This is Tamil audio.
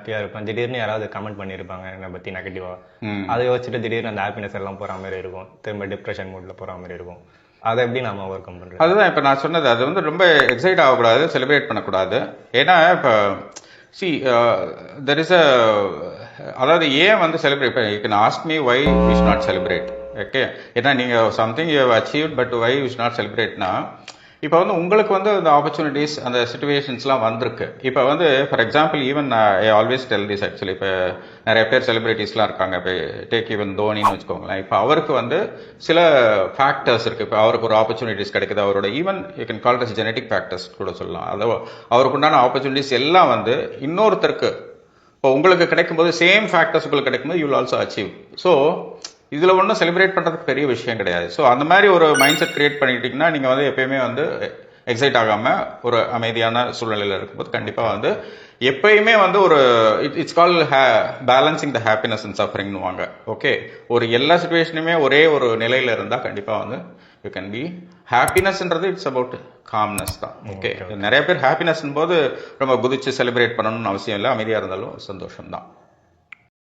ஹாப்பியா இருப்பேன். திடீர்னு யாராவது கமெண்ட் பண்ணியிருப்பாங்க என்னை பத்தி நெகட்டிவா. அதை யோசிச்சுட்டு திடீர்னு அந்த ஹாப்பினஸ் எல்லாம் போற மாதிரி இருக்கும். திரும்ப டிப்ரெஷன் மூட்ல போற மாதிரி இருக்கும். அதை எப்படி நாம ஓவர் கம் பண்றது? அதுதான் இப்ப நான் சொன்னது. அது வந்து ரொம்ப எக்ஸைட் ஆகக்கூடாது, செலிப்ரேட் பண்ணக்கூடாது. ஏன்னா இப்ப சி தெர் இஸ் அ, அதாவது ஏன் வந்து செலிப்ரேட், இப்போ you can ask me why we should not celebrate. Okay, ஏன்னா நீங்க something you have achieved but why we should not செலிப்ரேட்னா, இப்போ வந்து உங்களுக்கு வந்து அந்த ஆப்பர்ச்சுனிட்டிஸ் அந்த சுச்சுவேஷன்ஸ்லாம் வந்திருக்கு. இப்போ வந்து for example even I always tell this actually. இப்போ நிறைய பேர் செலிபிரிட்டிஸ்லாம் இருக்காங்க. இப்போ டேக் ஈவன் தோனின்னு வச்சுக்கோங்களேன். இப்போ அவருக்கு வந்து சில ஃபேக்டர்ஸ் இருக்கு. இப்போ அவருக்கு ஒரு ஆப்பர்ச்சுனிட்டிஸ் கிடைக்குது, அவரோட even you can call it genetic factors கூட சொல்லலாம். அதோ அவருக்கு உண்டான ஆப்பர்ச்சுனிட்டிஸ் எல்லாம் வந்து இன்னொருத்தருக்கு இப்போ உங்களுக்கு கிடைக்கும்போது சேம் ஃபேக்டர்ஸ் உங்களுக்கு கிடைக்கும்போது you will also achieve. So இதுல ஒன்றும் செலிப்ரேட் பண்றதுக்கு பெரிய விஷயம் கிடையாது. ஸோ அந்த மாதிரி ஒரு மைண்ட் செட் கிரியேட் பண்ணிட்டீங்கன்னா நீங்க வந்து எப்பயுமே வந்து எக்ஸைட் ஆகாம ஒரு அமைதியான சூழ்நிலையில இருக்கும்போது கண்டிப்பா வந்து எப்பயுமே வந்து ஒரு it's call balancing the happiness and சஃபரிங்னுவாங்க. ஓகே, ஒரு எல்லா சுச்சுவேஷனுமே ஒரே ஒரு நிலையில இருந்தா கண்டிப்பா வந்து யூ கேன் பி ஹாப்பினஸ்ன்றது இட்ஸ் அபவுட் காம்னஸ் தான். ஓகே, நிறைய பேர் ஹாப்பினஸ் போது ரொம்ப குதிச்சு செலிப்ரேட் பண்ணணும்னு அவசியம் இல்லை. அமைதியா இருந்தாலும் சந்தோஷம் தான்.